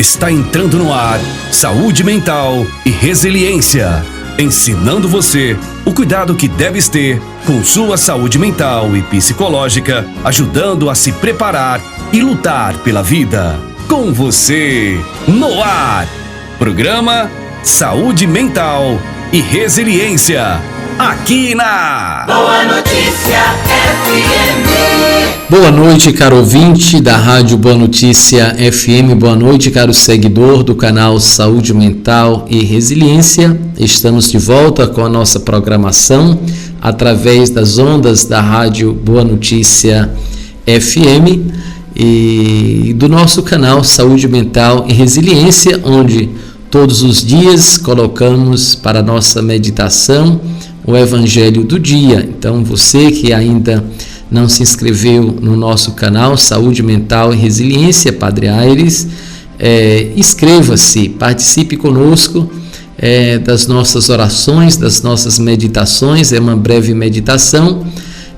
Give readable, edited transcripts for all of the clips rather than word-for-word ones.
Está entrando no ar Saúde Mental e Resiliência, ensinando você o cuidado que deves ter com sua saúde mental e psicológica, ajudando a se preparar e lutar pela vida. Com você, no ar, programa Saúde Mental e Resiliência, aqui na Boa Notícia FM. Boa noite, caro ouvinte da Rádio Boa Notícia FM. Boa noite, caro seguidor do canal Saúde Mental e Resiliência. Estamos de volta com a nossa programação através das ondas da Rádio Boa Notícia FM e do nosso canal Saúde Mental e Resiliência, onde todos os dias colocamos para a nossa meditação o Evangelho do dia. Então, você que ainda não se inscreveu no nosso canal Saúde Mental e Resiliência, Padre Aires, inscreva-se, participe conosco das nossas orações, das nossas meditações. É uma breve meditação,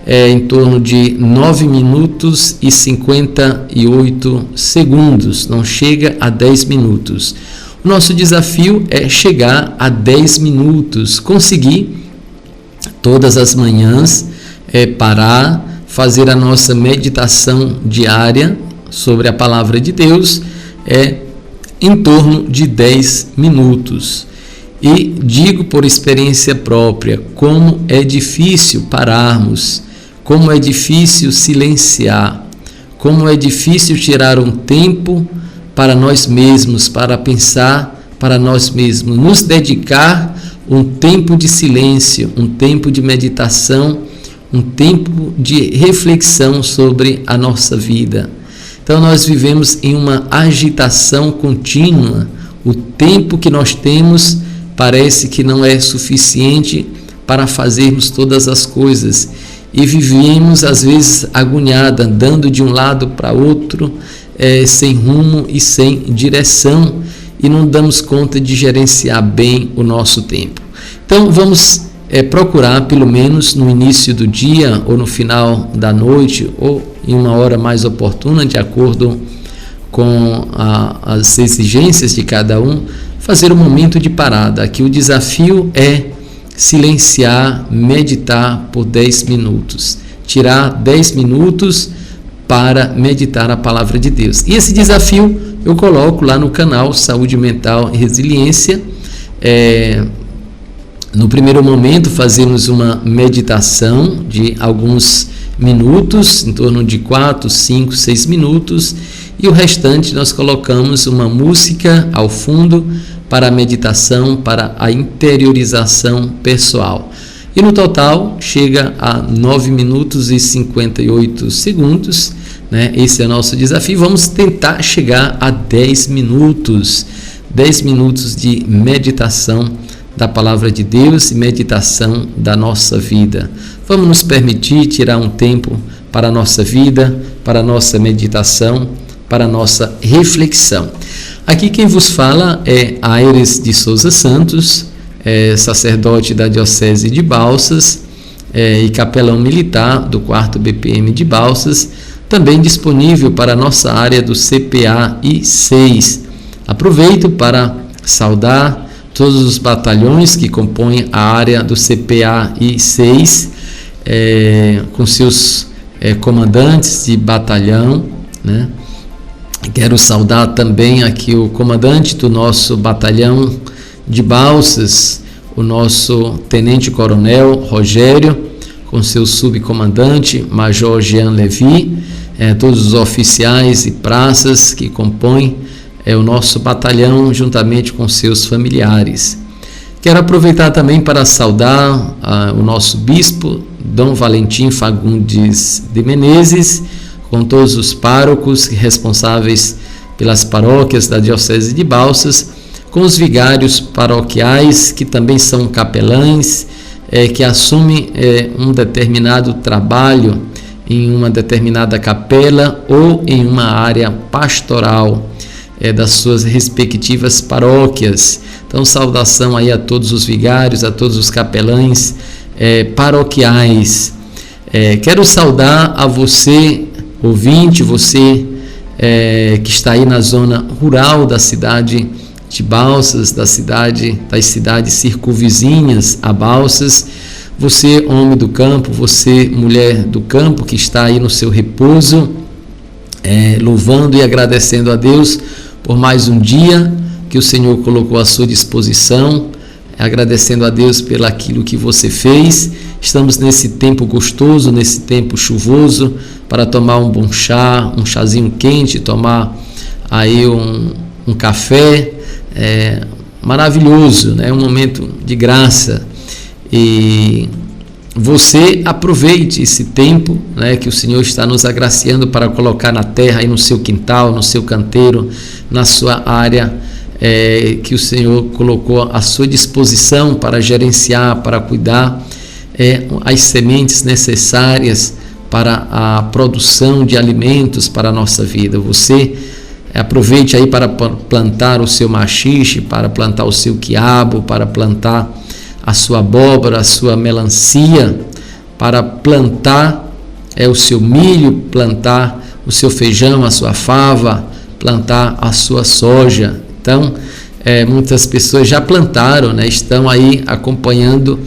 em torno de 9 minutos e 58 segundos, não chega a 10 minutos. O nosso desafio é chegar a 10 minutos, conseguir todas as manhãs parar, fazer a nossa meditação diária sobre a palavra de Deus em torno de 10 minutos. E digo por experiência própria, como é difícil pararmos, como é difícil silenciar, como é difícil tirar um tempo para nós mesmos, para pensar para nós mesmos, nos dedicar um tempo de silêncio, um tempo de meditação, um tempo de reflexão sobre a nossa vida. Então nós vivemos em uma agitação contínua. O tempo que nós temos parece que não é suficiente para fazermos todas as coisas e vivemos às vezes agoniada, andando de um lado para outro, sem rumo e sem direção, e não damos conta de gerenciar bem o nosso tempo. Então vamos procurar, pelo menos no início do dia ou no final da noite ou em uma hora mais oportuna, de acordo com as exigências de cada um, fazer um momento de parada. Aqui o desafio é silenciar, meditar por 10 minutos, tirar 10 minutos para meditar a palavra de Deus. E esse desafio eu coloco lá no canal Saúde Mental e Resiliência. No primeiro momento fazemos uma meditação de alguns minutos, em torno de 4, 5, 6 minutos, e o restante nós colocamos uma música ao fundo para a meditação, para a interiorização pessoal. E no total chega a 9 minutos e 58 segundos, né? Esse é o nosso desafio. Vamos tentar chegar a 10 minutos, 10 minutos de meditação da palavra de Deus e meditação da nossa vida. Vamos nos permitir tirar um tempo para a nossa vida, para a nossa meditação, para a nossa reflexão. Aqui quem vos fala é Aires de Souza Santos, sacerdote da Diocese de Balsas e capelão militar do 4º BPM de Balsas, também disponível para a nossa área do CPAI 6. Aproveito para saudar todos os batalhões que compõem a área do CPAI 6, com seus comandantes de batalhão, né? Quero saudar também aqui o comandante do nosso batalhão de Balsas, o nosso tenente-coronel Rogério, com seu subcomandante Major Jean Levi, todos os oficiais e praças que compõem o nosso batalhão, juntamente com seus familiares. Quero aproveitar também para saudar o nosso bispo, Dom Valentim Fagundes de Menezes, com todos os párocos responsáveis pelas paróquias da Diocese de Balsas, com os vigários paroquiais, que também são capelães, que assumem um determinado trabalho em uma determinada capela ou em uma área pastoral das suas respectivas paróquias. Então, saudação aí a todos os vigários, a todos os capelães paroquiais. Quero saudar a você, ouvinte, você que está aí na zona rural da cidade de Balsas, das cidades circunvizinhas a Balsas. Você, homem do campo, você, mulher do campo, que está aí no seu repouso, louvando e agradecendo a Deus por mais um dia que o Senhor colocou à sua disposição, agradecendo a Deus pelo aquilo que você fez. Estamos nesse tempo gostoso, nesse tempo chuvoso, para tomar um bom chá, um chazinho quente, tomar aí um café, maravilhoso, né? Um momento de graça. E você aproveite esse tempo, né, que o Senhor está nos agraciando para colocar na terra, aí no seu quintal, no seu canteiro, na sua área, que o Senhor colocou à sua disposição para gerenciar, para cuidar, as sementes necessárias para a produção de alimentos para a nossa vida. Você aproveite aí para plantar o seu maxixe, para plantar o seu quiabo, para plantar a sua abóbora, a sua melancia, para plantar o seu milho, plantar o seu feijão, a sua fava, plantar a sua soja. Então, muitas pessoas já plantaram, né? Estão aí acompanhando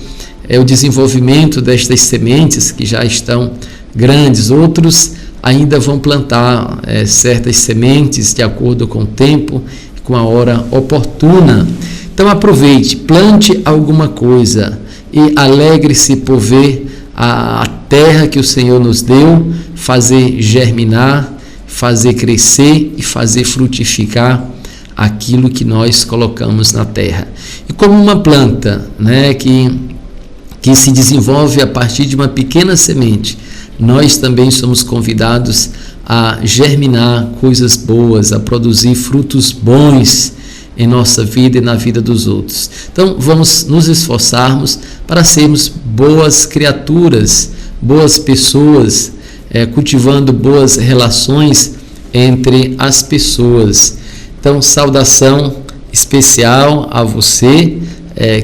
o desenvolvimento destas sementes que já estão grandes. Outros ainda vão plantar certas sementes de acordo com o tempo, com a hora oportuna. Então aproveite, plante alguma coisa e alegre-se por ver a terra que o Senhor nos deu fazer germinar, fazer crescer e fazer frutificar aquilo que nós colocamos na terra. E como uma planta, né, que se desenvolve a partir de uma pequena semente, nós também somos convidados a germinar coisas boas, a produzir frutos bons em nossa vida e na vida dos outros. Então vamos nos esforçarmos para sermos boas criaturas, boas pessoas, cultivando boas relações entre as pessoas. Então, saudação especial a você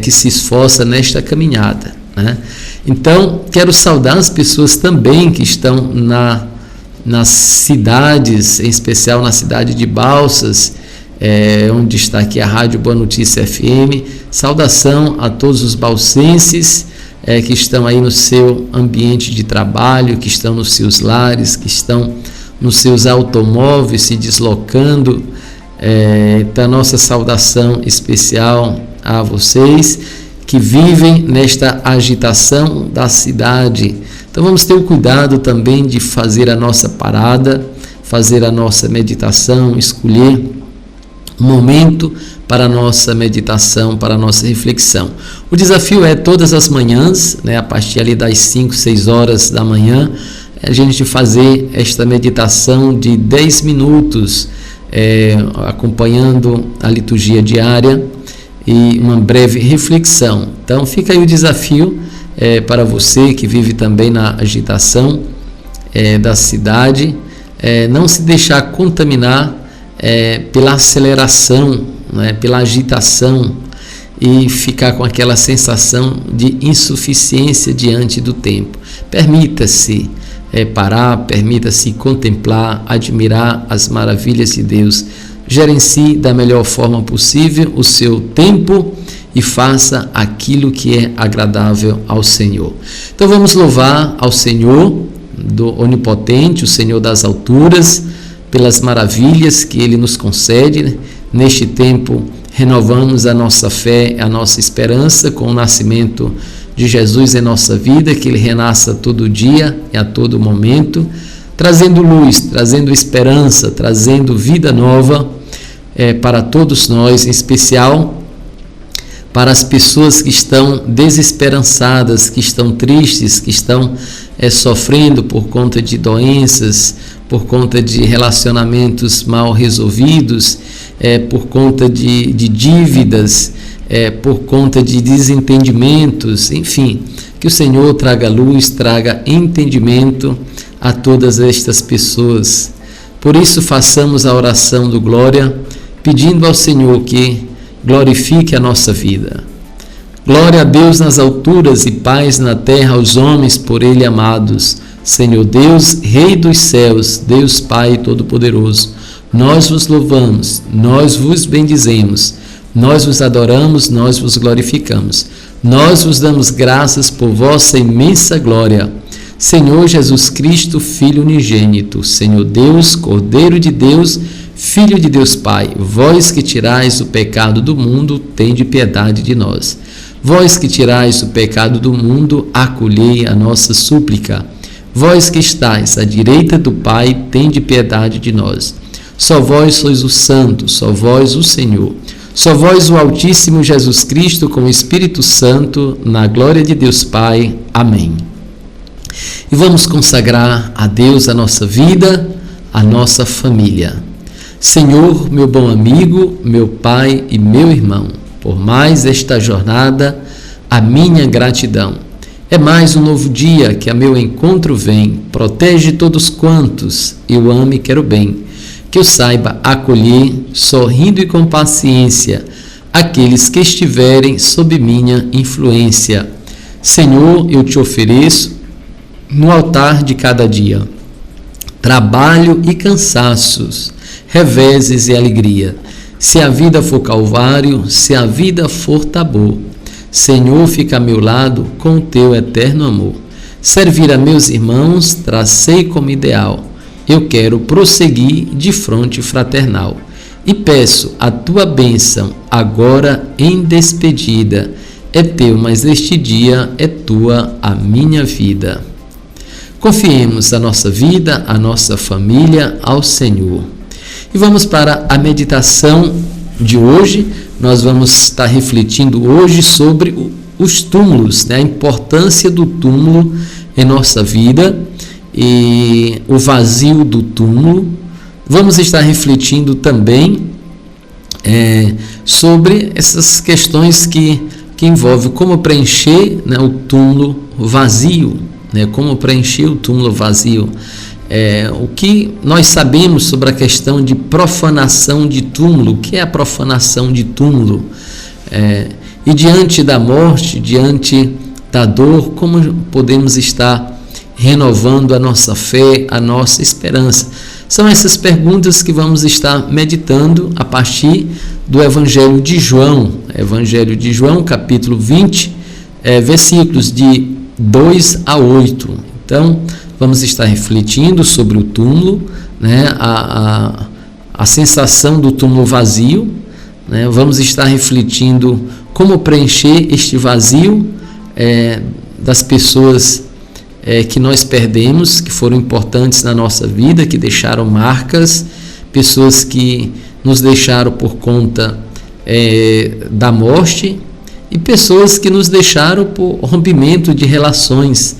que se esforça nesta caminhada, né? Então, quero saudar as pessoas também que estão nas cidades, em especial na cidade de Balsas, onde está aqui a Rádio Boa Notícia FM. Saudação a todos os balsenses que estão aí no seu ambiente de trabalho, que estão nos seus lares, que estão nos seus automóveis se deslocando. Então, nossa saudação especial a vocês que vivem nesta agitação da cidade. Então vamos ter o cuidado também de fazer a nossa parada, fazer a nossa meditação, escolher um momento para a nossa meditação, para a nossa reflexão. O desafio é todas as manhãs, né, a partir ali das 5, 6 horas da manhã, a gente fazer esta meditação de 10 minutos, acompanhando a liturgia diária e uma breve reflexão. Então fica aí o desafio para você que vive também na agitação da cidade, não se deixar contaminar pela aceleração, né, pela agitação, e ficar com aquela sensação de insuficiência diante do tempo. Permita-se parar, permita-se contemplar, admirar as maravilhas de Deus. Gerencie da melhor forma possível o seu tempo e faça aquilo que é agradável ao Senhor. Então vamos louvar ao Senhor do Onipotente, o Senhor das alturas, pelas maravilhas que Ele nos concede. Neste tempo renovamos a nossa fé, a nossa esperança com o nascimento de Jesus em nossa vida, que Ele renasça todo dia e a todo momento, trazendo luz, trazendo esperança, trazendo vida nova para todos nós, em especial para as pessoas que estão desesperançadas, que estão tristes, que estão sofrendo por conta de doenças, por conta de relacionamentos mal resolvidos, por conta de dívidas, por conta de desentendimentos, enfim, que o Senhor traga luz, traga entendimento a todas estas pessoas. Por isso façamos a oração do Glória, pedindo ao Senhor que glorifique a nossa vida. Glória a Deus nas alturas e paz na terra aos homens por Ele amados. Senhor Deus, Rei dos céus, Deus Pai Todo-Poderoso, nós vos louvamos, nós vos bendizemos, nós vos adoramos, nós vos glorificamos. Nós vos damos graças por vossa imensa glória. Senhor Jesus Cristo, Filho unigênito, Senhor Deus, Cordeiro de Deus, Filho de Deus Pai, vós que tirais o pecado do mundo, tende piedade de nós. Vós que tirais o pecado do mundo, acolhei a nossa súplica. Vós que estáis à direita do Pai, tende piedade de nós. Só vós sois o Santo, só vós o Senhor. Só vós o Altíssimo Jesus Cristo com o Espírito Santo, na glória de Deus Pai. Amém. E vamos consagrar a Deus a nossa vida, a nossa família. Senhor, meu bom amigo, meu Pai e meu irmão, por mais esta jornada, a minha gratidão. É mais um novo dia que a meu encontro vem. Protege todos quantos eu amo e quero bem. Que eu saiba acolher, sorrindo e com paciência, aqueles que estiverem sob minha influência. Senhor, eu te ofereço no altar de cada dia trabalho e cansaços, reveses e alegria. Se a vida for calvário, se a vida for Tabor, Senhor, fica a meu lado com o teu eterno amor. Servir a meus irmãos, tracei como ideal. Eu quero prosseguir de fronte fraternal. E peço a tua bênção agora em despedida. É teu, mas este dia é tua a minha vida. Confiemos a nossa vida, a nossa família ao Senhor. E vamos para a meditação de hoje. Nós vamos estar refletindo hoje sobre os túmulos, né? A importância do túmulo em nossa vida e o vazio do túmulo. Vamos estar refletindo também sobre essas questões que envolvem como preencher, né, o túmulo vazio, né? Como preencher o túmulo vazio. O que nós sabemos sobre a questão de profanação de túmulo. O que é a profanação de túmulo? E diante da morte, diante da dor, como podemos estar renovando a nossa fé, a nossa esperança? São essas perguntas que vamos estar meditando a partir do Evangelho de João. Evangelho de João, capítulo 20, versículos de 2 a 8. Então, vamos estar refletindo sobre o túmulo, né? A sensação do túmulo vazio, né? Vamos estar refletindo como preencher este vazio das pessoas que nós perdemos, que foram importantes na nossa vida, que deixaram marcas, pessoas que nos deixaram por conta da morte e pessoas que nos deixaram por rompimento de relações,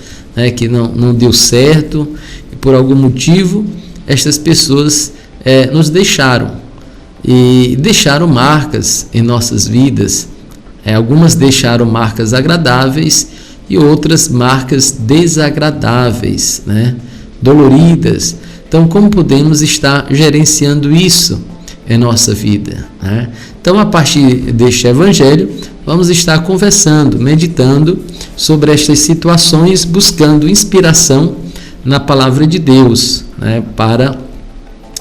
que não deu certo e por algum motivo estas pessoas nos deixaram e deixaram marcas em nossas vidas. Algumas deixaram marcas agradáveis e outras marcas desagradáveis, né? Doloridas. Então, como podemos estar gerenciando isso em nossa vida, né? Então, a partir deste evangelho, vamos estar conversando, meditando sobre estas situações, buscando inspiração na palavra de Deus, né, para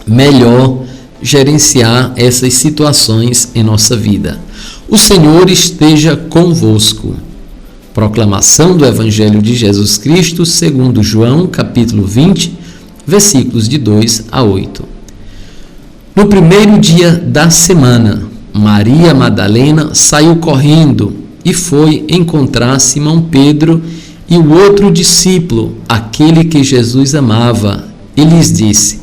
melhor gerenciar essas situações em nossa vida. O Senhor esteja convosco. Proclamação do Evangelho de Jesus Cristo segundo João, capítulo 20, versículos de 2 a 8. No primeiro dia da semana, Maria Madalena saiu correndo e foi encontrar Simão Pedro e o outro discípulo, aquele que Jesus amava, e lhes disse: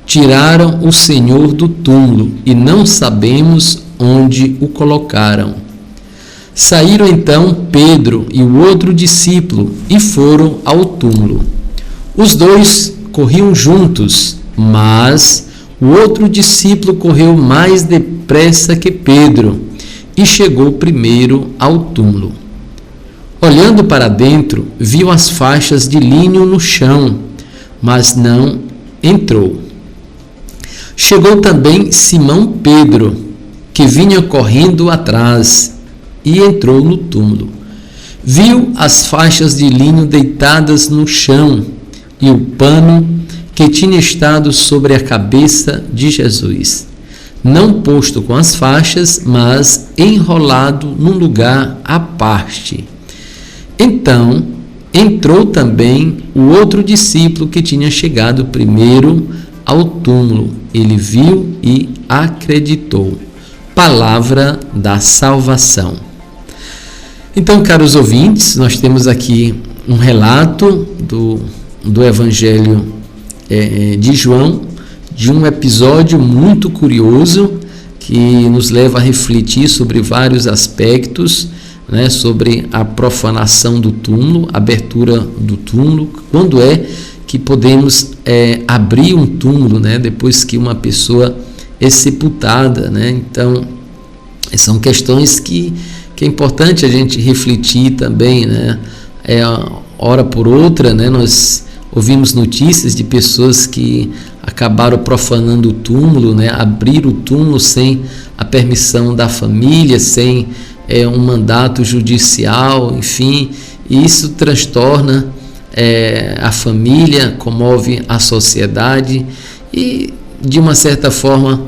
tiraram o Senhor do túmulo e não sabemos onde o colocaram. Saíram então Pedro e o outro discípulo e foram ao túmulo. Os dois corriam juntos, mas o outro discípulo correu mais depressa que Pedro e chegou primeiro ao túmulo. Olhando para dentro, viu as faixas de linho no chão, mas não entrou. Chegou também Simão Pedro, que vinha correndo atrás, e entrou no túmulo. Viu as faixas de linho deitadas no chão e o pano que tinha estado sobre a cabeça de Jesus, não posto com as faixas, mas enrolado num lugar à parte. Então entrou também o outro discípulo que tinha chegado primeiro ao túmulo. Ele viu e acreditou. Palavra da salvação. Então, caros ouvintes, nós temos aqui um relato do Evangelho de João, de um episódio muito curioso que nos leva a refletir sobre vários aspectos, né, sobre a profanação do túmulo, a abertura do túmulo, quando é que podemos abrir um túmulo, né, depois que uma pessoa é sepultada, né? Então, são questões que é importante a gente refletir também, né? Hora por outra, né, nós ouvimos notícias de pessoas que acabaram profanando o túmulo, né, abriram o túmulo sem a permissão da família, sem um mandato judicial, enfim, e isso transtorna a família, comove a sociedade e, de uma certa forma,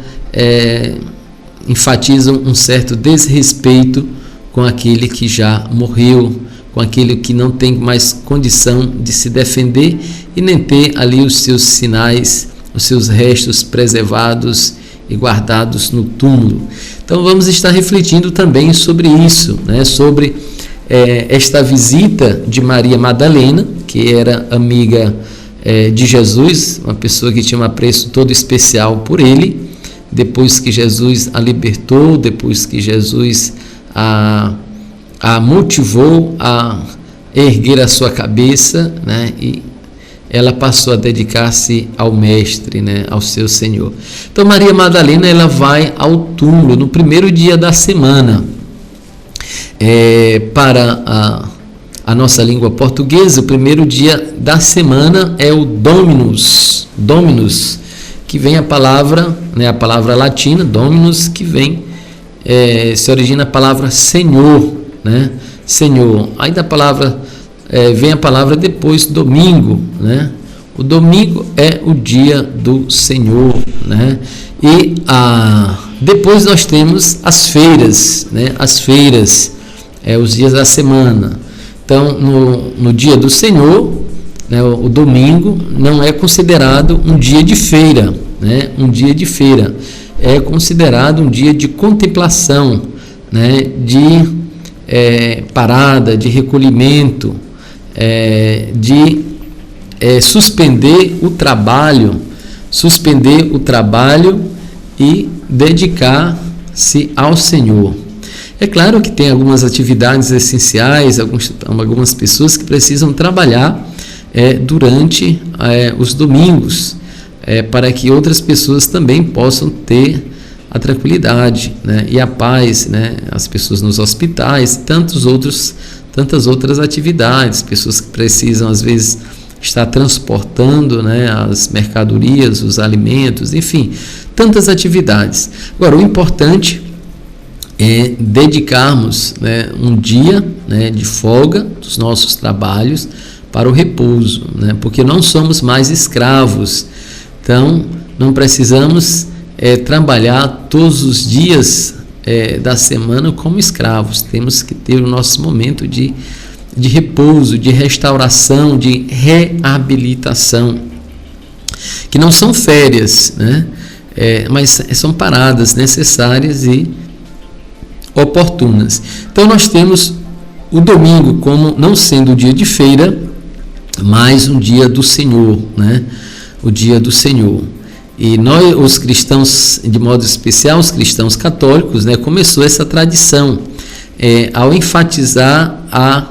enfatizam um certo desrespeito com aquele que já morreu, com aquele que não tem mais condição de se defender e nem ter ali os seus sinais, os seus restos preservados e guardados no túmulo. Então vamos estar refletindo também sobre isso, né? Sobre esta visita de Maria Madalena, que era amiga de Jesus, uma pessoa que tinha um apreço todo especial por ele, depois que Jesus a libertou, depois que Jesus a motivou a erguer a sua cabeça, né? E ela passou a dedicar-se ao Mestre, né? Ao seu Senhor. Então Maria Madalena, ela vai ao túmulo no primeiro dia da semana. Para a nossa língua portuguesa, o primeiro dia da semana é o Dominus, que vem a palavra, né? A palavra latina, Dominus, que vem, se origina a palavra Senhor, né? Senhor. Aí da palavra vem a palavra depois domingo, né? O domingo é o dia do Senhor, né? E depois nós temos as feiras, né? As feiras, os dias da semana. Então, no dia do Senhor, né, o domingo não é considerado um dia de feira, né? Um dia de feira é considerado um dia de contemplação, né? De parada, de recolhimento, de suspender o trabalho e dedicar-se ao Senhor. É claro que tem algumas atividades essenciais, algumas pessoas que precisam trabalhar durante os domingos, para que outras pessoas também possam ter a tranquilidade, né, e a paz, né, as pessoas nos hospitais, tantas outras atividades, pessoas que precisam às vezes estar transportando, né, as mercadorias, os alimentos, enfim, tantas atividades. Agora, o importante é dedicarmos, né, um dia, né, de folga dos nossos trabalhos para o repouso, né, porque não somos mais escravos, então não precisamos trabalhar todos os dias da semana como escravos. Temos que ter o nosso momento de repouso, de restauração, de reabilitação, que não são férias, né? Mas são paradas necessárias e oportunas. Então nós temos o domingo como não sendo o dia de feira, mas um dia do Senhor, né? O dia do Senhor. E nós, os cristãos, de modo especial, os cristãos católicos, né, começou essa tradição ao enfatizar a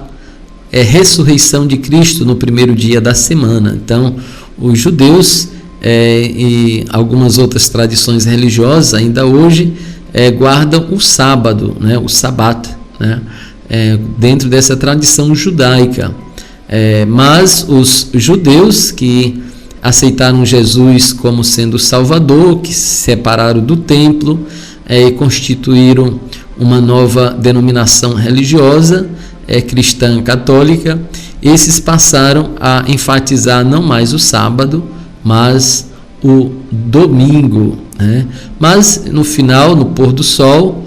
ressurreição de Cristo no primeiro dia da semana. Então, os judeus e algumas outras tradições religiosas ainda hoje guardam o sábado, né, o sabat, né, dentro dessa tradição judaica. Mas os judeus que aceitaram Jesus como sendo o Salvador, que se separaram do templo e constituíram uma nova denominação religiosa, cristã católica, esses passaram a enfatizar não mais o sábado, mas o domingo, né? Mas no final, no pôr do sol,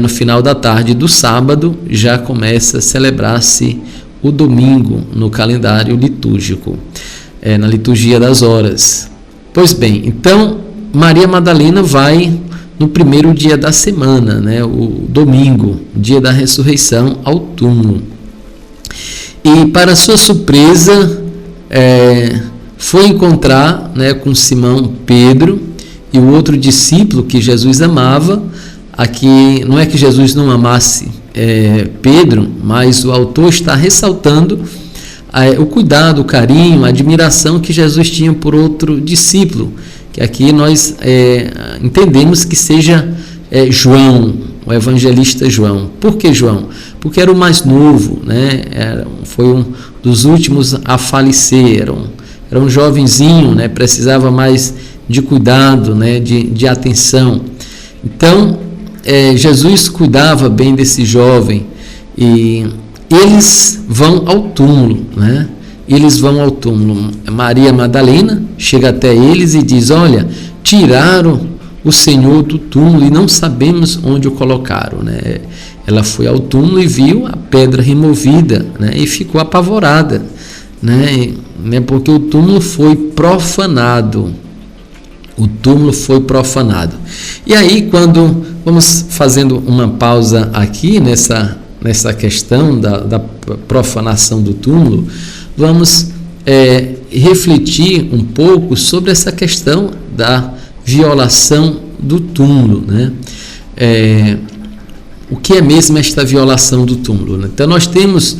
no final da tarde do sábado, já começa a celebrar-se o domingo no calendário litúrgico, na liturgia das horas. Pois bem, então Maria Madalena vai no primeiro dia da semana, né? O domingo, dia da ressurreição, ao túmulo. E para sua surpresa, foi encontrar, né, com Simão Pedro e o outro discípulo que Jesus amava. Aqui não é que Jesus não amasse Pedro, mas o autor está ressaltando o cuidado, o carinho, a admiração que Jesus tinha por outro discípulo, que aqui nós entendemos que seja João, o evangelista João. Por que João? Porque era o mais novo, né? Foi um dos últimos a falecer, era um jovenzinho, né? Precisava mais de cuidado, né? de atenção. Então, Jesus cuidava bem desse jovem, e eles vão ao túmulo, né? Eles vão ao túmulo. Maria Madalena chega até eles e diz: olha, tiraram o Senhor do túmulo e não sabemos onde o colocaram, né? Ela foi ao túmulo e viu a pedra removida, né? E ficou apavorada, né? Porque o túmulo foi profanado. O túmulo foi profanado. E aí, quando vamos fazendo uma pausa aqui nessa questão da profanação do túmulo, vamos refletir um pouco sobre essa questão da violação do túmulo, né? O que é mesmo esta violação do túmulo, né? Então nós temos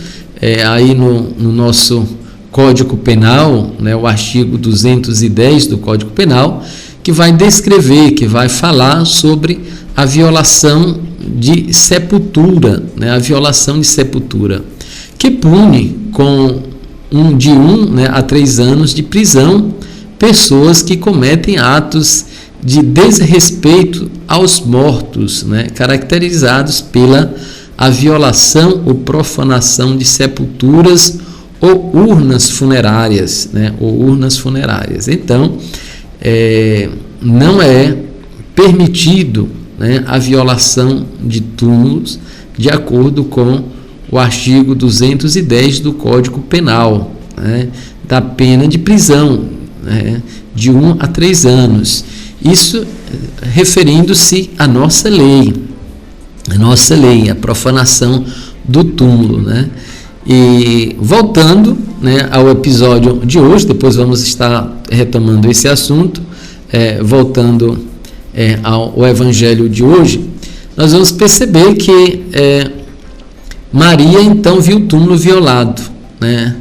aí no nosso Código Penal, né, o artigo 210 do Código Penal, que vai descrever, que vai falar sobre a violação de sepultura, né, a violação de sepultura, que pune com de 1 a 3 anos de prisão pessoas que cometem atos de desrespeito aos mortos, né, caracterizados pela a violação ou profanação de sepulturas ou urnas funerárias, né, ou urnas funerárias. Então, não é permitido, né, a violação de túmulos, de acordo com o artigo 210 do Código Penal, né, da pena de prisão, né, de 1 a 3 anos. Isso referindo-se à nossa lei, a profanação do túmulo, né? E voltando, né, ao episódio de hoje, depois vamos estar retomando esse assunto, voltando ao evangelho de hoje, nós vamos perceber que Maria então viu o túmulo violado, né?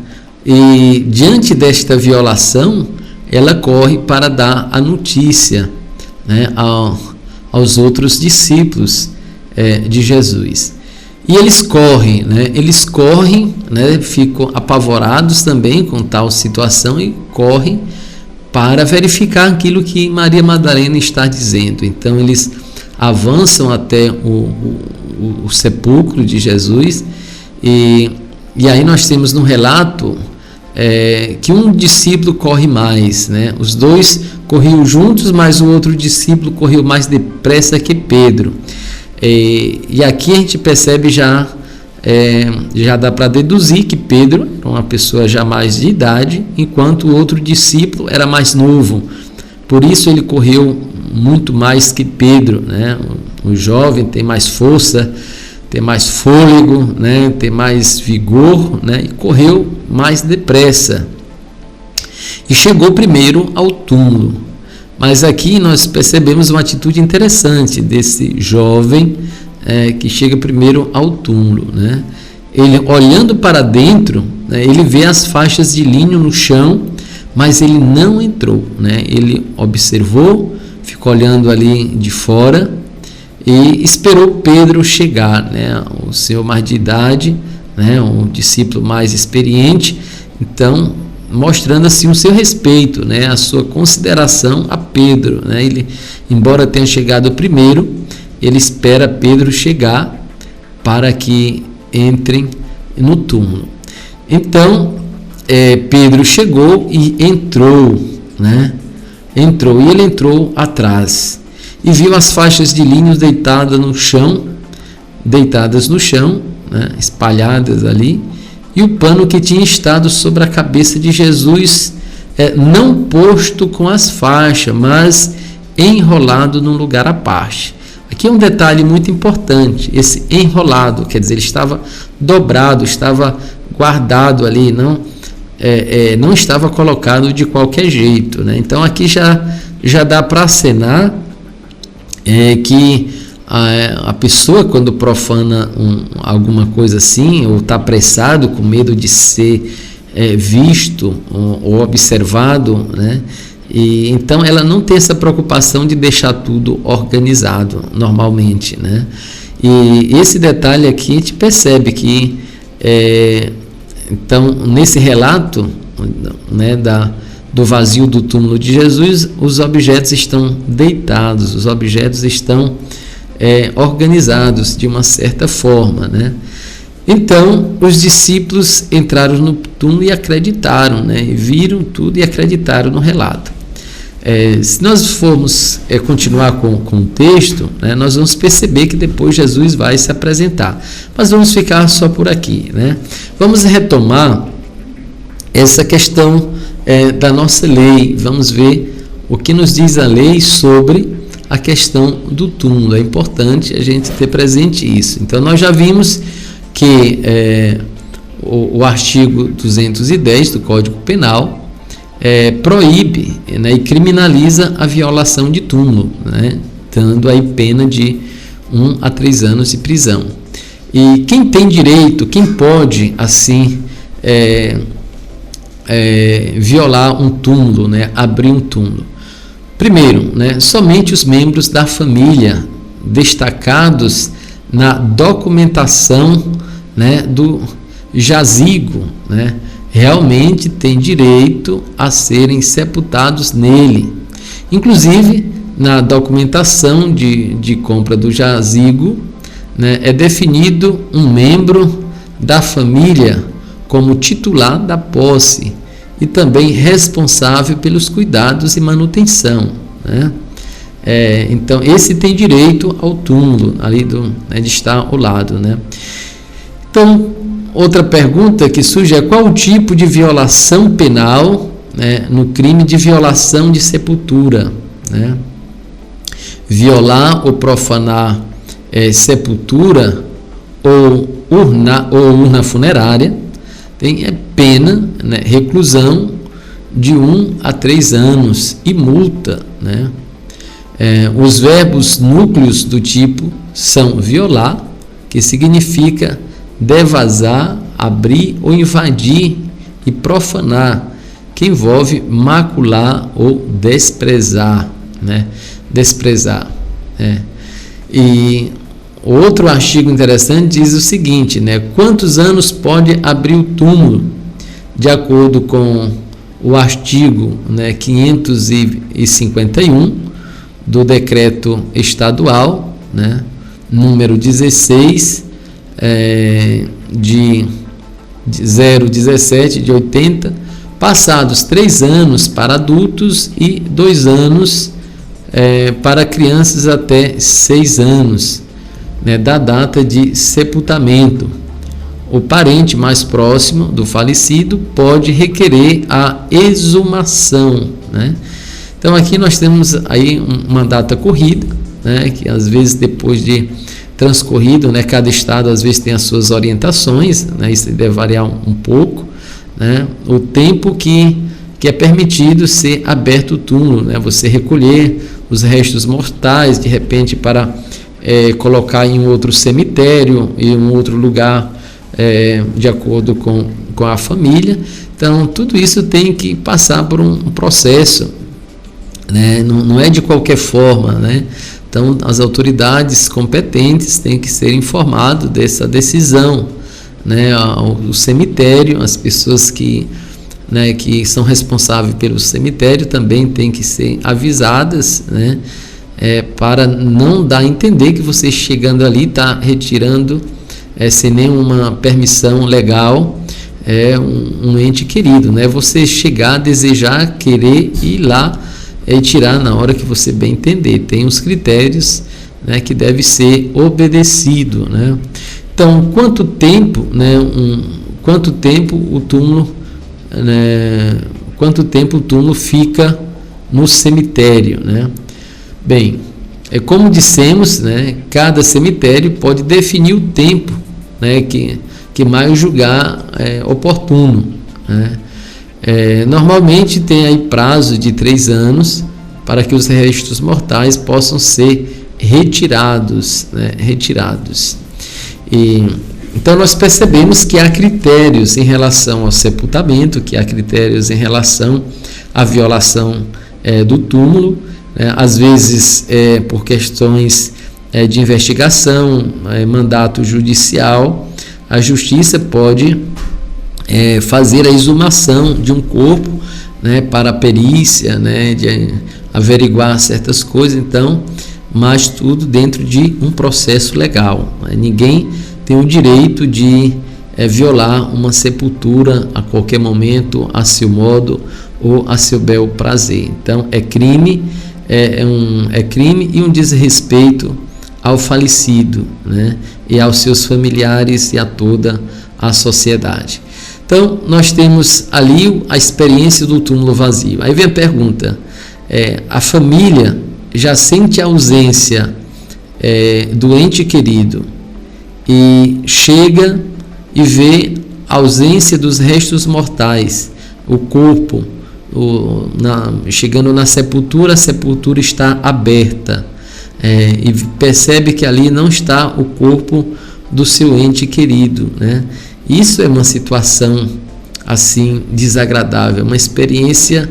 E diante desta violação, ela corre para dar a notícia, né, aos outros discípulos de Jesus. E eles correm, né, ficam apavorados também com tal situação e correm para verificar aquilo que Maria Madalena está dizendo. Então eles avançam até o sepulcro de Jesus e aí nós temos no relato que um discípulo corre mais, né? Os dois corriam juntos, mas o outro discípulo correu mais depressa que Pedro. E aqui a gente percebe já dá para deduzir que Pedro era uma pessoa já mais de idade, enquanto o outro discípulo era mais novo. Por isso ele correu muito mais que Pedro, né? O jovem tem mais força, tem mais fôlego, né? Tem mais vigor, né? E correu mais depressa. E chegou primeiro ao túmulo. Mas aqui nós percebemos uma atitude interessante desse jovem que chega primeiro ao túmulo, né? Ele, olhando para dentro, né, ele vê as faixas de linho no chão, mas ele não entrou, né? Ele observou, ficou olhando ali de fora e esperou Pedro chegar, né? O senhor mais de idade, né? Um discípulo mais experiente, então mostrando assim o seu respeito, né, a sua consideração a Pedro, né? Ele, embora tenha chegado primeiro, ele espera Pedro chegar para que entrem no túmulo. Então Pedro chegou e entrou, né, entrou, e ele entrou atrás e viu as faixas de linho deitadas no chão, né, espalhadas ali, e o pano que tinha estado sobre a cabeça de Jesus, não posto com as faixas, mas enrolado num lugar à parte. Aqui é um detalhe muito importante, esse enrolado, quer dizer, ele estava dobrado, estava guardado ali, não estava colocado de qualquer jeito, né? Então aqui já dá para acenar que a pessoa, quando profana alguma coisa assim, ou está apressado com medo de ser visto ou observado, né? E então ela não tem essa preocupação de deixar tudo organizado normalmente, né? E esse detalhe aqui a gente percebe que então nesse relato, né, do vazio do túmulo de Jesus, os objetos estão deitados, os objetos estão organizados de uma certa forma, né? Então os discípulos entraram no túmulo e acreditaram, né? E viram tudo e acreditaram no relato. Se nós formos continuar com o texto, né, nós vamos perceber que depois Jesus vai se apresentar, mas vamos ficar só por aqui, né? Vamos retomar essa questão da nossa lei, vamos ver o que nos diz a lei sobre a questão do túmulo. É importante a gente ter presente isso. Então nós já vimos que o artigo 210 do Código Penal proíbe, né, e criminaliza a violação de túmulo, né, dando aí pena de 1 a 3 anos de prisão. E quem tem direito, quem pode assim violar um túmulo, né, abrir um túmulo? Primeiro, né, somente os membros da família destacados na documentação, né, do jazigo, né, realmente têm direito a serem sepultados nele. Inclusive, na documentação de compra do jazigo, né, é definido um membro da família como titular da posse e também responsável pelos cuidados e manutenção, né? Então, esse tem direito ao túmulo, ali de estar ao lado, né? Então, outra pergunta que surge é: qual o tipo de violação penal, né, no crime de violação de sepultura, né? Violar ou profanar sepultura ou urna funerária tem pena, né, reclusão de 1 a 3 anos e multa, né? Os verbos núcleos do tipo são violar, que significa devasar, abrir ou invadir, e profanar, que envolve macular ou desprezar, né? Desprezar. E outro artigo interessante diz o seguinte, né? Quantos anos pode abrir o túmulo? De acordo com o artigo, né, 551 do decreto estadual, né, número 16 de 017 de 80, passados 3 anos para adultos e 2 anos para crianças até 6 anos, né, da data de sepultamento. O parente mais próximo do falecido pode requerer a exumação, né? Então aqui nós temos aí uma data corrida, né, que às vezes depois de transcorrido, né, cada estado às vezes tem as suas orientações, né, isso deve variar um pouco, né, o tempo que é permitido ser aberto o túmulo, né, você recolher os restos mortais, de repente para colocar em outro cemitério, em um outro lugar, de acordo com a família. Então tudo isso tem que passar por um processo, né, não é de qualquer forma, né? Então as autoridades competentes têm que ser informadas dessa decisão, né? O cemitério, as pessoas que são responsáveis pelo cemitério também têm que ser avisadas, né? Para não dar a entender que você chegando ali está retirando sem nenhuma permissão legal um ente querido, né? Você chegar a desejar, querer ir lá e tirar na hora que você bem entender. Tem os critérios, né, que deve ser obedecido, né? Então, quanto tempo o túmulo, né, quanto tempo o túmulo fica no cemitério, né? Bem, como dissemos, né, cada cemitério pode definir o tempo, né, que mais julgar oportuno, né? Normalmente tem aí prazo de 3 anos para que os restos mortais possam ser retirados, né? Então nós percebemos que há critérios em relação ao sepultamento, que há critérios em relação à violação do túmulo, às vezes por questões de investigação, mandato judicial. A justiça pode fazer a exumação de um corpo, né, para a perícia, né, de averiguar certas coisas, então, mas tudo dentro de um processo legal. Ninguém tem o direito de violar uma sepultura a qualquer momento, a seu modo ou a seu bel prazer. Então, é crime e um desrespeito ao falecido, né, e aos seus familiares e a toda a sociedade. Então, nós temos ali a experiência do túmulo vazio. Aí vem a pergunta, a família já sente a ausência do ente querido e chega e vê a ausência dos restos mortais, o corpo, chegando na sepultura, a sepultura está aberta, e percebe que ali não está o corpo do seu ente querido, né? Isso é uma situação assim desagradável, uma experiência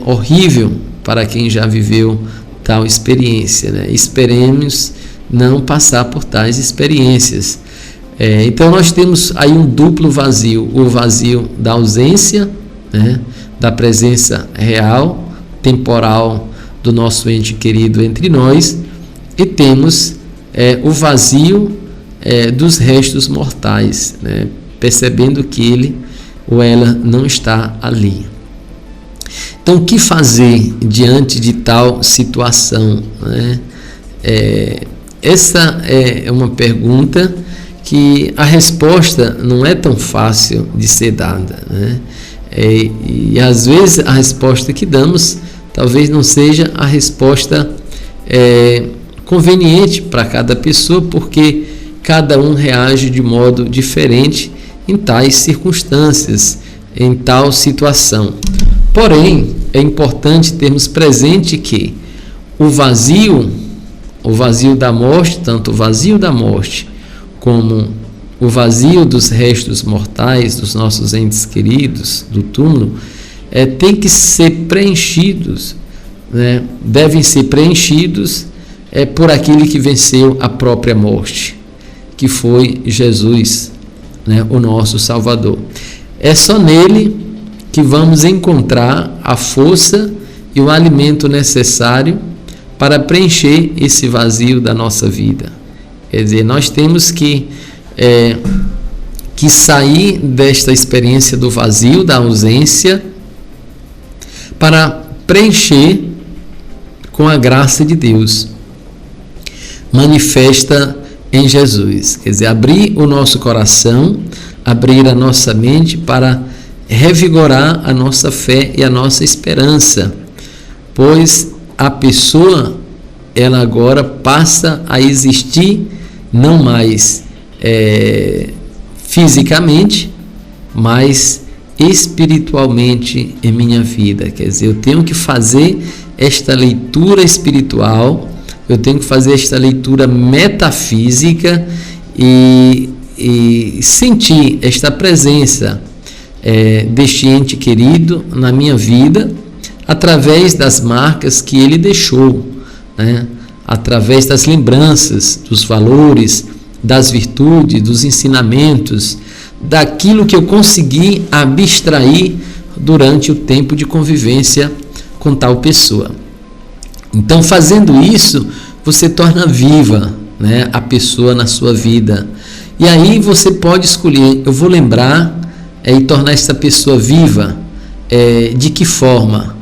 horrível para quem já viveu tal experiência, né? Esperemos não passar por tais experiências. Então nós temos aí um duplo vazio, o vazio da ausência, né, da presença real, temporal do nosso ente querido entre nós, e temos o vazio dos restos mortais, né, percebendo que ele ou ela não está ali. Então, o que fazer diante de tal situação, né? Essa é uma pergunta que a resposta não é tão fácil de ser dada, né? E às vezes a resposta que damos talvez não seja a resposta conveniente para cada pessoa, porque cada um reage de modo diferente em tais circunstâncias, em tal situação. Porém, é importante termos presente que o vazio da morte, tanto o vazio da morte como o vazio dos restos mortais dos nossos entes queridos, do túmulo, tem que ser preenchidos, né? Devem ser preenchidos por aquele que venceu a própria morte, que foi Jesus, né? O nosso Salvador. É só nele que vamos encontrar a força e o alimento necessário para preencher esse vazio da nossa vida. Quer dizer, nós temos que sair desta experiência do vazio, da ausência, para preencher com a graça de Deus manifesta em Jesus. Quer dizer, abrir o nosso coração, abrir a nossa mente para revigorar a nossa fé e a nossa esperança, pois a pessoa, ela agora passa a existir não mais fisicamente, mas espiritualmente em minha vida. Quer dizer, eu tenho que fazer esta leitura espiritual, eu tenho que fazer esta leitura metafísica e sentir esta presença deste ente querido na minha vida, através das marcas que ele deixou, né? Através das lembranças, dos valores, das virtudes, dos ensinamentos, daquilo que eu consegui abstrair durante o tempo de convivência com tal pessoa. Então, fazendo isso, você torna viva, né, a pessoa na sua vida. E aí você pode escolher: eu vou lembrar e tornar essa pessoa viva. De que forma?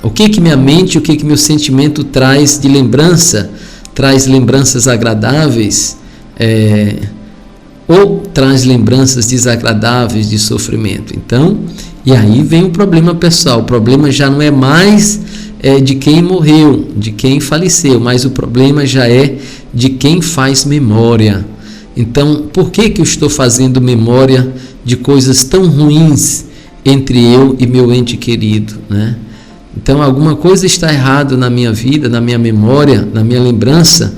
O que minha mente, o que meu sentimento traz de lembrança? Traz lembranças agradáveis ou traz lembranças desagradáveis de sofrimento? Então, e aí vem o problema pessoal. O problema já não é mais de quem morreu, de quem faleceu, mas o problema já é de quem faz memória. Então, por que eu estou fazendo memória de coisas tão ruins entre eu e meu ente querido, né? Então, alguma coisa está errada na minha vida, na minha memória, na minha lembrança.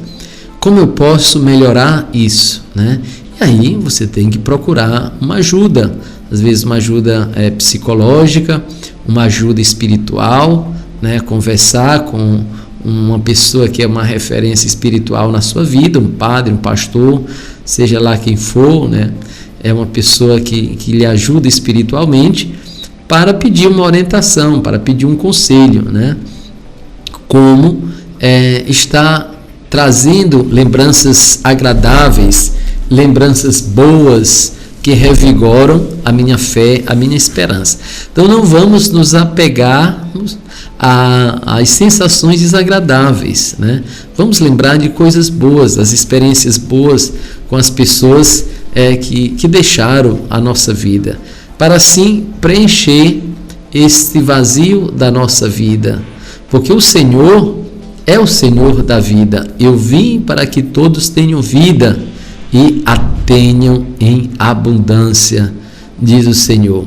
Como eu posso melhorar isso, né? E aí você tem que procurar uma ajuda, às vezes uma ajuda psicológica, uma ajuda espiritual, né? Conversar com uma pessoa que é uma referência espiritual na sua vida, um padre, um pastor, seja lá quem for, né? É uma pessoa que lhe ajuda espiritualmente, para pedir uma orientação, para pedir um conselho, né? Como está trazendo lembranças agradáveis, lembranças boas, que revigoram a minha fé, a minha esperança. Então não vamos nos apegar às sensações desagradáveis, né? Vamos lembrar de coisas boas, das experiências boas com as pessoas que deixaram a nossa vida, para assim preencher este vazio da nossa vida, porque o Senhor é o Senhor da vida. Eu vim para que todos tenham vida e a tenham em abundância, diz o Senhor.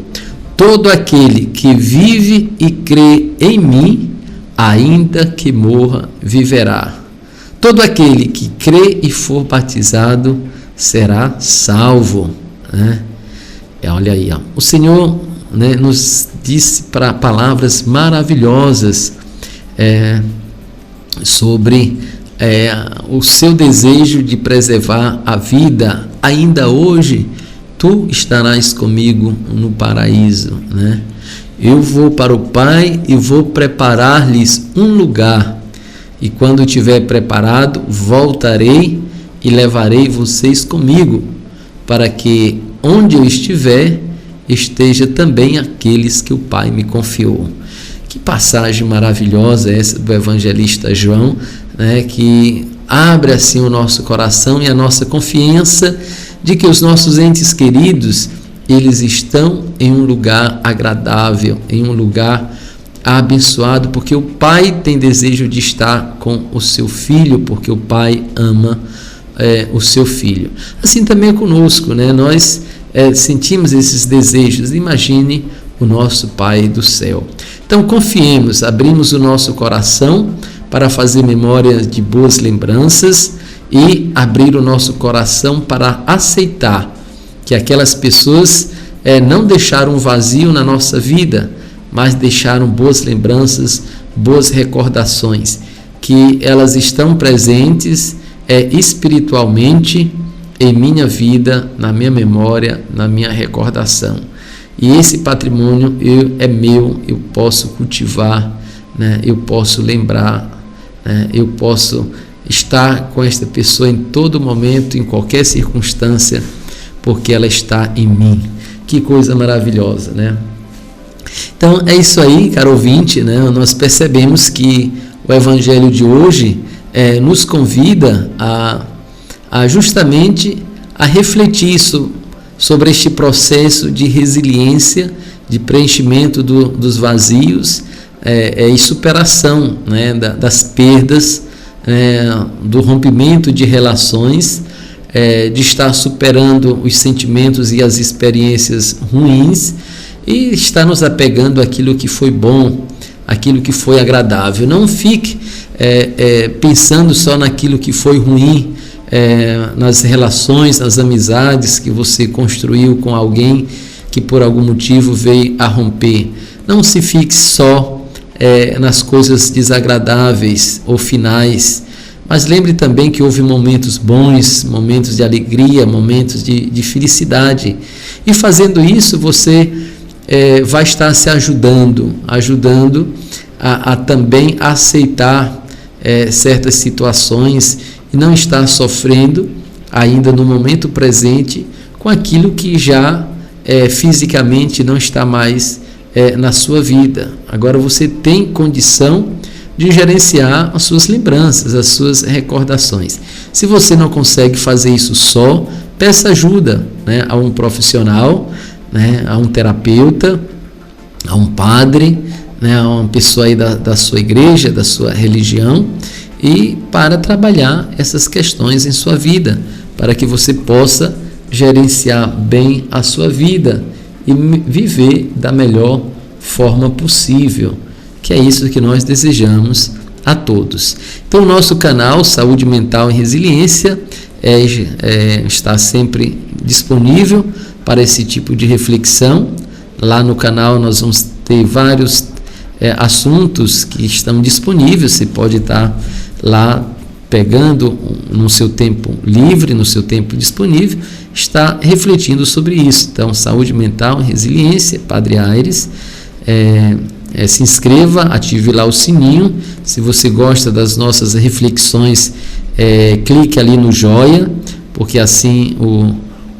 Todo aquele que vive e crê em mim, ainda que morra, viverá. Todo aquele que crê e for batizado será salvo, né? Olha aí, ó. O Senhor, né, nos disse para palavras maravilhosas sobre o seu desejo de preservar a vida. Ainda hoje tu estarás comigo no paraíso, né? Eu vou para o Pai e vou preparar-lhes um lugar, e quando tiver preparado, voltarei e levarei vocês comigo, para que onde eu estiver, esteja também aqueles que o Pai me confiou. Que passagem maravilhosa essa do evangelista João, né, que abre assim o nosso coração e a nossa confiança de que os nossos entes queridos, eles estão em um lugar agradável, em um lugar abençoado, porque o Pai tem desejo de estar com o seu filho, porque o Pai ama o seu filho. Assim também é conosco, né? Nós sentimos esses desejos. Imagine o nosso Pai do céu. Então confiemos, abrimos o nosso coração para fazer memória de boas lembranças e abrir o nosso coração para aceitar que aquelas pessoas não deixaram um vazio na nossa vida, mas deixaram boas lembranças, boas recordações, que elas estão presentes espiritualmente em minha vida, na minha memória, na minha recordação. E esse patrimônio é meu, eu posso cultivar, né? Eu posso lembrar, né? Eu posso estar com esta pessoa em todo momento, em qualquer circunstância, porque ela está em mim. Que coisa maravilhosa, né? Então é isso aí, caro ouvinte, né? Nós percebemos que o Evangelho de hoje nos convida justamente a refletir sobre este processo de resiliência, de preenchimento dos vazios e superação, né, das perdas, do rompimento de relações, de estar superando os sentimentos e as experiências ruins e estar nos apegando àquilo que foi bom, aquilo que foi agradável. Não fique pensando só naquilo que foi ruim, nas relações, nas amizades que você construiu com alguém que por algum motivo veio a romper. Não se fixe só nas coisas desagradáveis ou finais, mas lembre também que houve momentos bons, momentos de alegria, momentos de felicidade. E fazendo isso, você vai estar se ajudando a também aceitar certas situações e não estar sofrendo ainda no momento presente com aquilo que já fisicamente não está mais na sua vida. Agora você tem condição de gerenciar as suas lembranças, as suas recordações. Se você não consegue fazer isso só, peça ajuda, né, a um profissional, né, a um terapeuta, a um padre, né, a uma pessoa aí da sua igreja, da sua religião, e para trabalhar essas questões em sua vida, para que você possa gerenciar bem a sua vida e viver da melhor forma possível, que é isso que nós desejamos a todos. Então, o nosso canal Saúde Mental e Resiliência está sempre disponível para esse tipo de reflexão. Lá no canal nós vamos ter vários assuntos que estão disponíveis. Você pode estar lá pegando no seu tempo livre, no seu tempo disponível, está refletindo sobre isso. Então, Saúde Mental e Resiliência, Padre Aires. Se inscreva, ative lá o sininho. Se você gosta das nossas reflexões, clique ali no joia, porque assim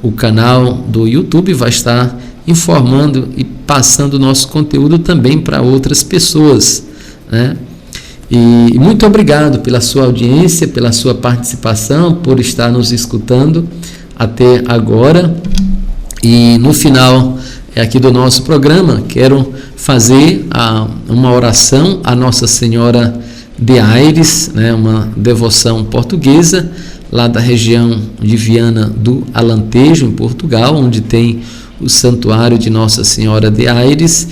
o canal do YouTube vai estar informando e passando o nosso conteúdo também para outras pessoas, né? E muito obrigado pela sua audiência, pela sua participação, por estar nos escutando até agora. E no final aqui do nosso programa, quero fazer uma oração à Nossa Senhora de Aires, né, uma devoção portuguesa, lá da região de Viana do Alentejo, em Portugal, onde tem o Santuário de Nossa Senhora de Aires.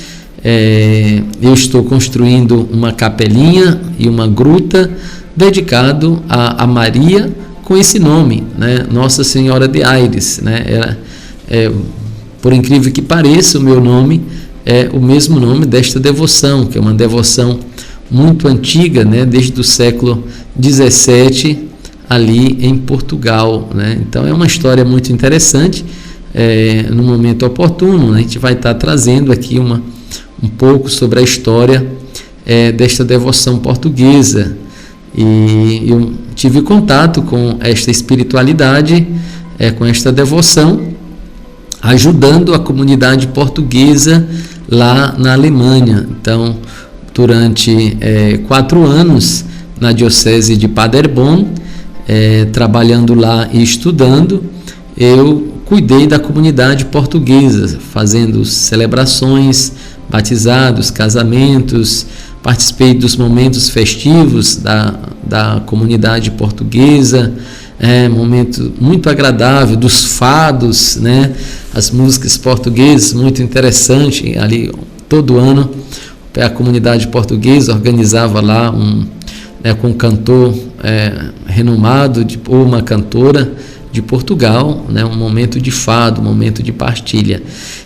Eu estou construindo uma capelinha e uma gruta dedicado a Maria com esse nome, né, Nossa Senhora de Aires, né? Por incrível que pareça, o meu nome é o mesmo nome desta devoção, que é uma devoção muito antiga, né, desde o século XVII, ali em Portugal, né? Então é uma história muito interessante. No momento oportuno, né, a gente vai estar trazendo aqui um pouco sobre a história desta devoção portuguesa. E eu tive contato com esta espiritualidade, com esta devoção, ajudando a comunidade portuguesa lá na Alemanha. Então, durante 4 anos na diocese de Paderborn, trabalhando lá e estudando, eu cuidei da comunidade portuguesa, fazendo celebrações, batizados, casamentos, participei dos momentos festivos da comunidade portuguesa, momento muito agradável, dos fados, né? As músicas portuguesas, muito interessante. Ali, todo ano, a comunidade portuguesa organizava lá com um cantor renomado, ou uma cantora de Portugal, né? Um momento de fado, um momento de partilha.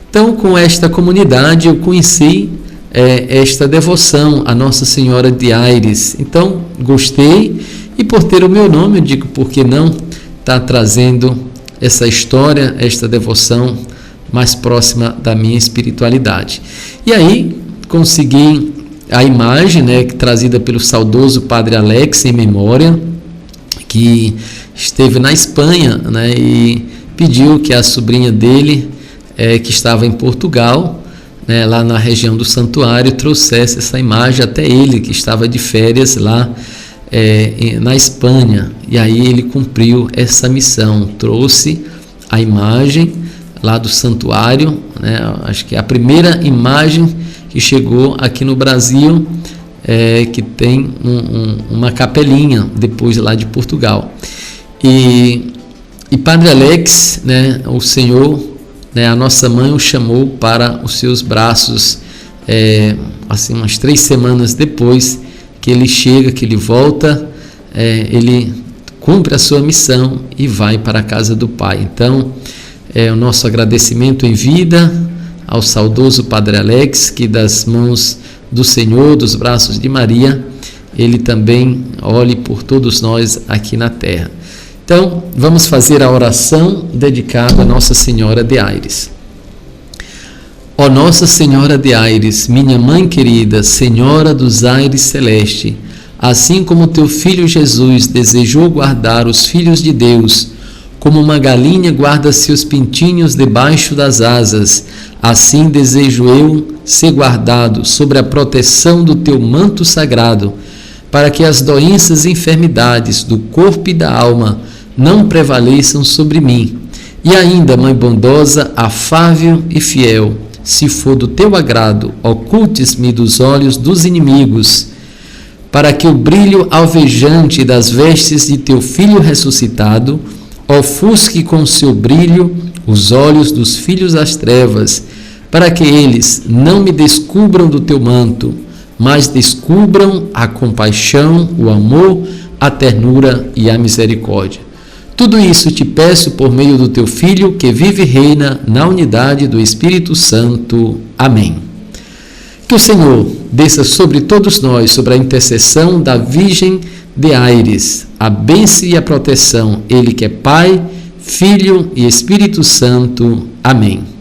Então, com esta comunidade, eu conheci esta devoção a Nossa Senhora de Aires. Então, gostei, e por ter o meu nome, eu digo, por que não estar trazendo essa história, esta devoção mais próxima da minha espiritualidade. E aí, consegui a imagem, né, trazida pelo saudoso Padre Alex, em memória, que esteve na Espanha, né, e pediu que a sobrinha dele, que estava em Portugal, né, lá na região do santuário, trouxesse essa imagem até ele, que estava de férias lá na Espanha. E aí ele cumpriu essa missão, trouxe a imagem lá do santuário, né, acho que é a primeira imagem que chegou aqui no Brasil, que tem uma capelinha depois lá de Portugal. E Padre Alex, né, o Senhor, né, a nossa mãe o chamou para os seus braços, assim, umas 3 semanas depois que ele chega, que ele volta, ele cumpre a sua missão e vai para a casa do Pai. Então, o nosso agradecimento em vida ao saudoso Padre Alex, que das mãos do Senhor, dos braços de Maria, ele também olhe por todos nós aqui na terra. Então, vamos fazer a oração dedicada a Nossa Senhora de Aires. Ó Nossa Senhora de Aires, minha Mãe querida, Senhora dos Aires Celeste, assim como teu Filho Jesus desejou guardar os filhos de Deus Como uma galinha guarda seus pintinhos debaixo das asas, assim desejo eu ser guardado sob a proteção do teu manto sagrado, para que as doenças e enfermidades do corpo e da alma não prevaleçam sobre mim. E ainda, Mãe bondosa, afável e fiel, se for do teu agrado, ocultes-me dos olhos dos inimigos, para que o brilho alvejante das vestes de teu Filho ressuscitado ofusque com seu brilho os olhos dos filhos das trevas, para que eles não me descubram do teu manto, mas descubram a compaixão, o amor, a ternura e a misericórdia. Tudo isso te peço por meio do teu Filho, que vive e reina na unidade do Espírito Santo. Amém. Que o Senhor desça sobre todos nós, sobre a intercessão da Virgem de Aires, a bênção e a proteção, Ele que é Pai, Filho e Espírito Santo. Amém.